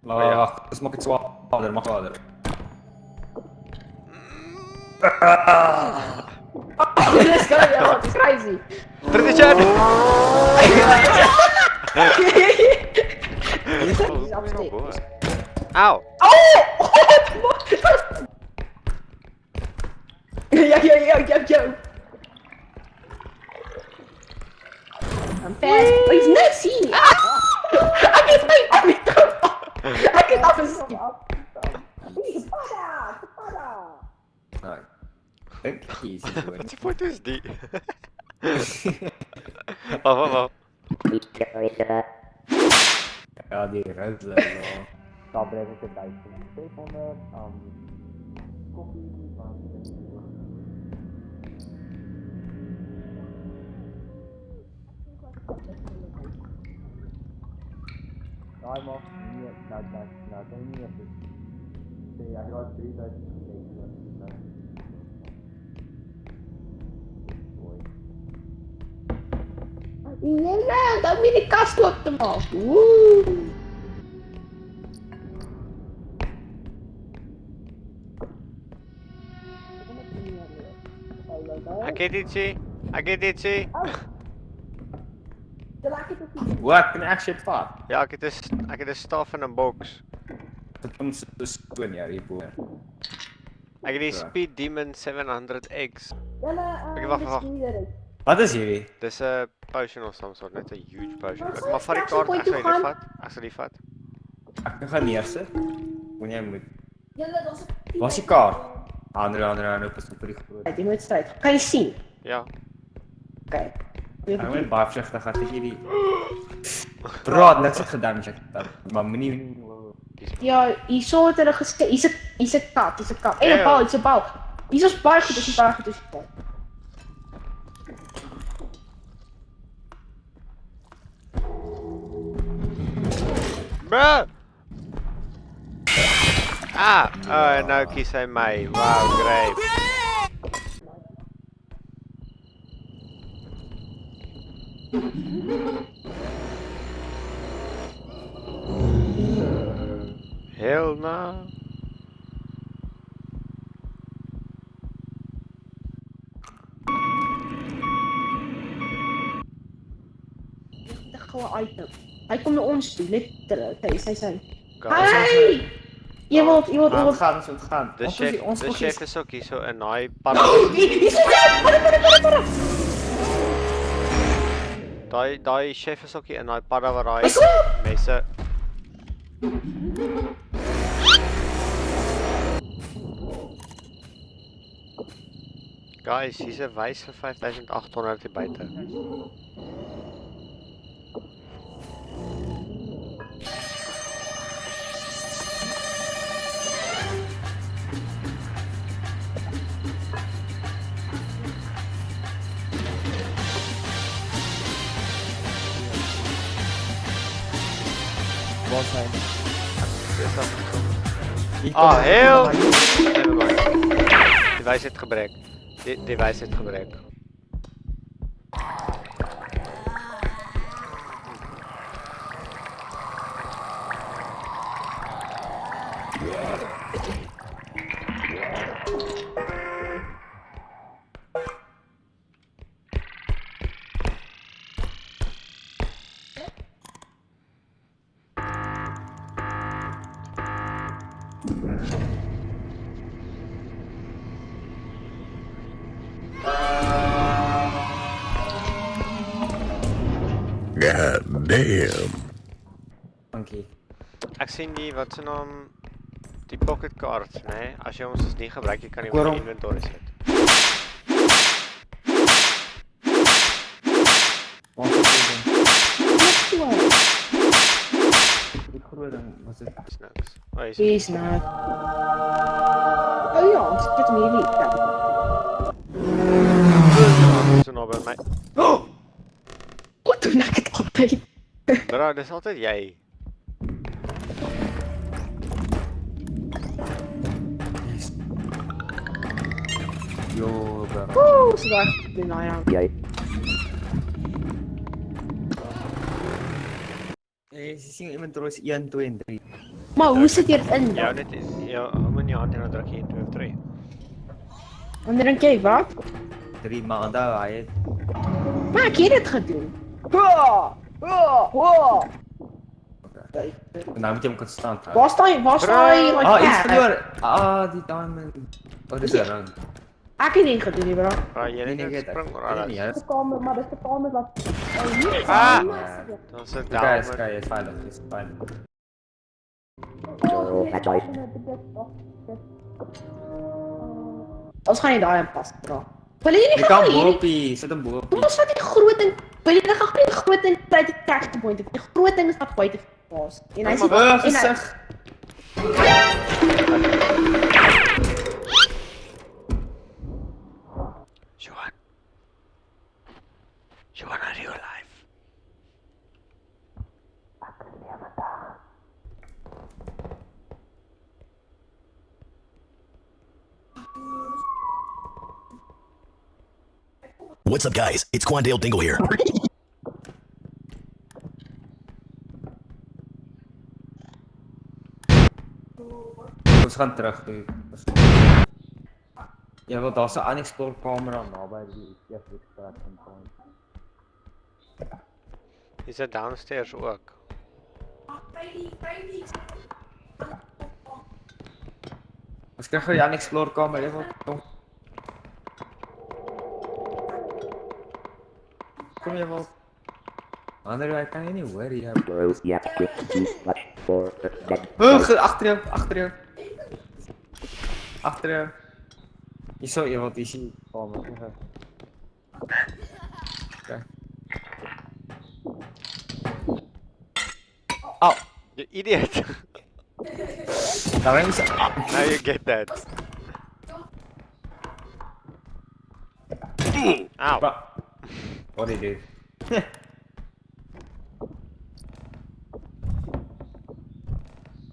Wacht, dus mag ik zwaarder, mag zwaarder. Let's go, yo, it's crazy. Tradition! He's upstairs. Auw! Yo. I'm fast. Oh, he's messy. I can not even see. Nou, denk easy gewoon. Wat voor is die? Wacht. Ja, die ruikt wel. Dan breng ik het bij 200. Koffie van. Nou, man, hier, nou, dat niet even. Nee, hij gaat 3000 Yeah, dat wil ik kast op de man. Woe. I get itchy. What? Can I actually fart? Ja, ik heb de stuff in een box. Dat komt dus doen, ja, die boer. Ik heb die Speed Demon 700X. Oké, wacht. Wat is hierdie? Dit is een potion of some sort, net een huge potion. Maar vat die kaart, ek sal die vat. Ek gaan neersit. Wanneer jy moet. Waar is die kaart? Ander, pas op die groot. Die moet strijd. Kan je zien? Ja. Oké. Ek moet baie versigtig gaan tegen hierdie. Bro, niks het gedaan, check dat. Maar moenie. Ja, hier zo wordt er gestemd. Hier is een kat. Hé, een bal, hier is een bal. Hier is een baar goed, is een baar goed. Bruh! Ah! Oh, nou kies hy my. Wow, great. Hell no. Gewoon item. Hij komt naar ons toe, letterlijk. Kijk, zij zijn. Guys, Hey! Iemand. Het gaan. de chef is ook hier zo en hy daai chef is ook hier en hy padda waar hy mense. Guys, hier's 'n wys vir 5800 hier buite. Wat zijn? Ah, heel! Die wys het gebrek. Die wys het gebrek. God damn. Dankie. Ek sien die wat se naam die pocket cards, nee. As jy ons dus nie gebruik, jy kan nie op Waarom? die inventory sit. Wat is dit? Die groot ding was dit. Dis niks. Oh, hier is Die is nou. Oh ja, ik zit hem hier niet. so naby my. Wat doen ik het altijd? Bro, dis altyd jy. Yo, bro. Oeh, ze daar. Nou ja. Jij. Jy sien inventory is 1, 2 en 3. Maar hoe zit je het in Ja, dan? dit is... Ja, om in je hand en dan druk je 1, 2 of 3. En dan kijk wat? 3 maanden, hij het. Maar ik heb het gedaan. Wow. En dan moet je hem constant houden. Waar sta je like Ah, iets that? verloren. Ah, die diamond. Oh, dit is een rang. Ik heb niet gedaan, bro. Maar jy Nee, net nee, spring maar nee, alles. nee, De kamer, maar dat is de kamer wat... hier Ah! Ja. Dat is een Oké, diamond. oké, het is veilig, het is veilig. Ons gaan nie daai aanpas, bro. Wil jy nie Je kan gaan hierdie... boopie, zet hem boopie. Ons vat die groot ding... Wil jy dan gaan die groot ding tyd die text point. Die groot ding is wat buite pas. En hy sê... Gezicht. Johan. Johan, are you alive? What's up, guys? It's Quandale Dingle here. We gaan terug. Ja, want daar is een unexplored camera nabij die extraction point. Is dat downstairs ook? Als krijg je een unexplored camera, even kom. Kom je wel. Andere, ik kan je niet worry hebben. Bros, you have to click too much for that. Achter je, achter je. Achter je. Je zou je wat is hier komen. Oké. Oh, You idiot! daar is Now you get that. Ow. What did you do?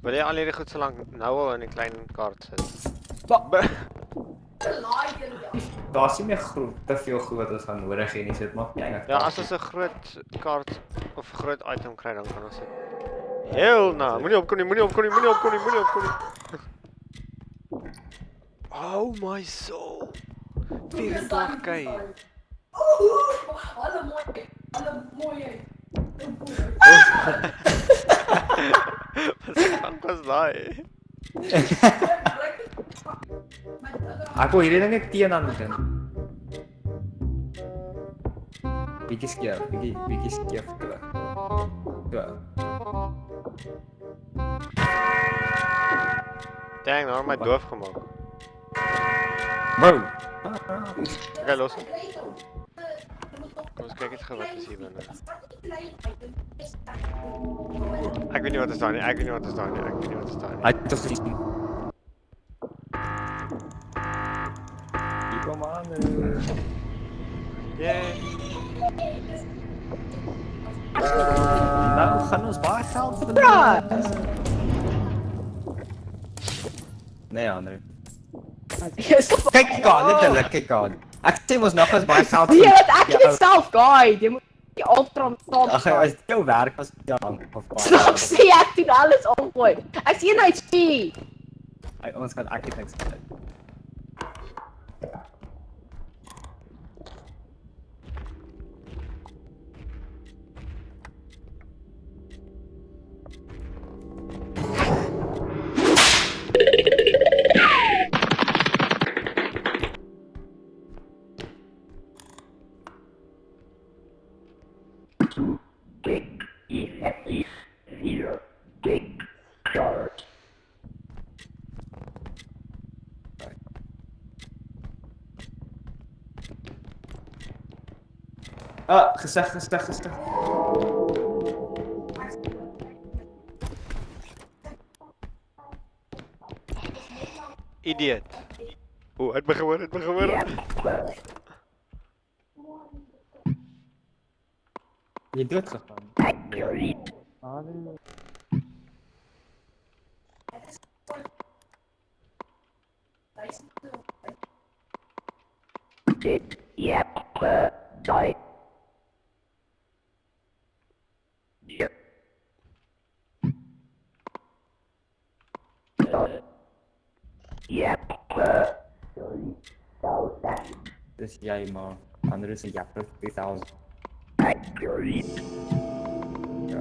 Wil jy al hierdie goed so lank nou al in die klein kaart sit? Daar is nie meer groot, te veel goed wat ons gaan nodig hê nie, so dit maak nie eintlik. Ja, as ons 'n groot kaart of 'n groot item kry, dan kan ons dit. Heel na, moenie opkom nie, moenie opkom nie, moenie opkom nie, moenie opkom nie. Oh my soul. 24k. Wat was daai? Ek wil hierdie ding net teen aan doen. Bietjie skeef, bietjie skeef terug. Ja. Dang, nou my doof gemaak. Bro. Okay, los. Kom ons kyk net gou wat is hier binne. Ek weet nie wat is daar nie, ek weet nie wat is daar nie, ek weet nie wat is daar nie. Hy het toch gesien. Hier kom aan. Yay. Nou gaan ons baie geld vir Nee, Andre. Kyk aan, letterlik, kyk aan. Ek sê ons nog eens baie geld Nee, wat ek het self guide. Jy moet die ultra top. Ag, as dit jou werk was ja, of Snap sê ek doen alles omgooi. Ek sien hy spie. Ons gaan ek niks kry. Ah, geseg. Idiot. O, het begin hoor. Jy dood gegaan. Dus jij maar. Anderen zijn ja, 3000. Ja.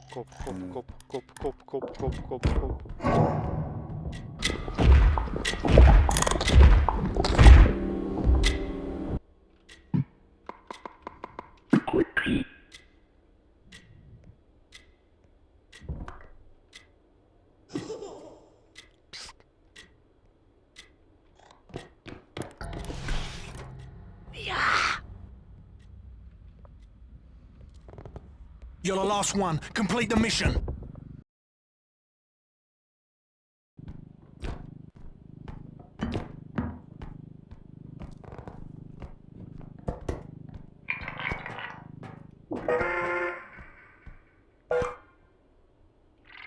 Kop. You're the last one. Complete the mission.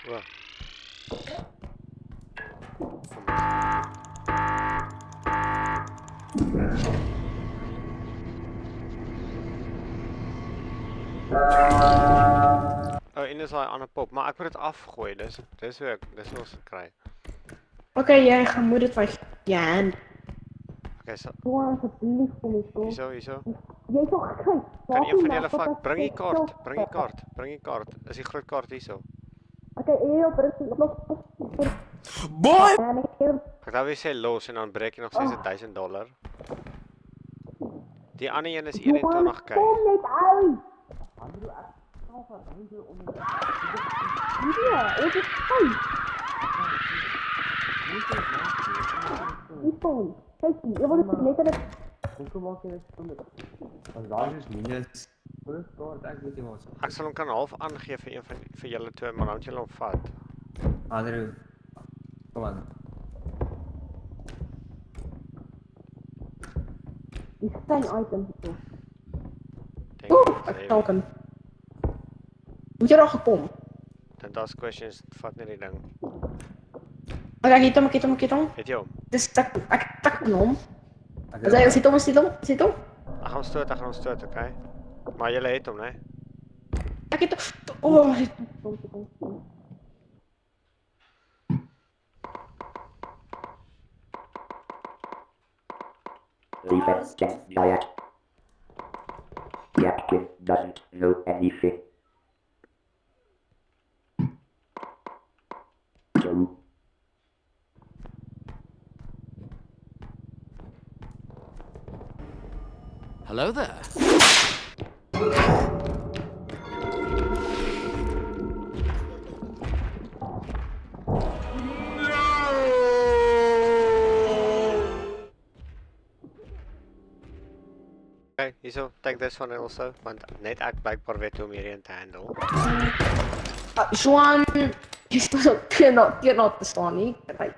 Wow. Oh, en is daai ander pop, maar ek moet dit afgooi. Dis hoe ons dit kry. Oké, jij gaat moeder van Jan. Okay, so Doe alsjeblieft voor me zo. hierso. Jij toch kijk. Kan een van julle vat? Bring die kaart. Is die groot kaart hierso? Oké, heel los. Boy! En ik heel. Ek dan weer sê los en dan breek jy nog steeds $1000. Die ander een is 21k. Kom niet uit. Ja, het is fijn. Die phone. Kijk, je wordt het letterlijk. Als daar is minus. First card, ek weet nie wat. Ek sal hom kan half aangee vir een van vir julle twee, maar dan moet julle hom vat. Andere. Kom aan. Die fijn item. Denk Oeh, ek ik token. Moet je er al gekomen? Dan das questions, vat net die ding. Oké, kita hom. Het jy hom? Dus ik tak hem. Ek Zei, zit hem? Ek gaan hom stoot, okay? Maar julle het hom, né? Ik het. Oh, dit. Defense checks diet. Captain doesn't know anything. So, Hello there. Okay, hierso, take this one also, want net ek blykbaar weet hoe om hierdie te handle. Joan, you're not the Sonic. Like,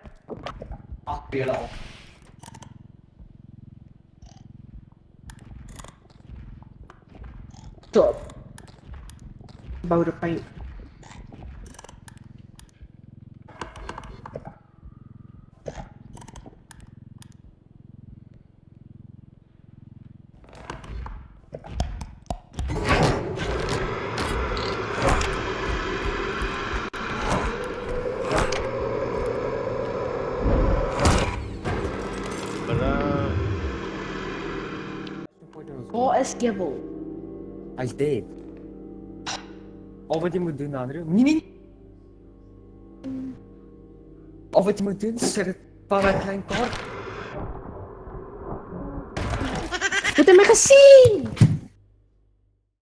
stop. Bouw de pijn. Waar is Gibbel? Hy's dead. Al wat jy moet doen, Andre. Nee. Al wat jy moet doen, sit dit van 'n klein kaart. Moet hij me gezien?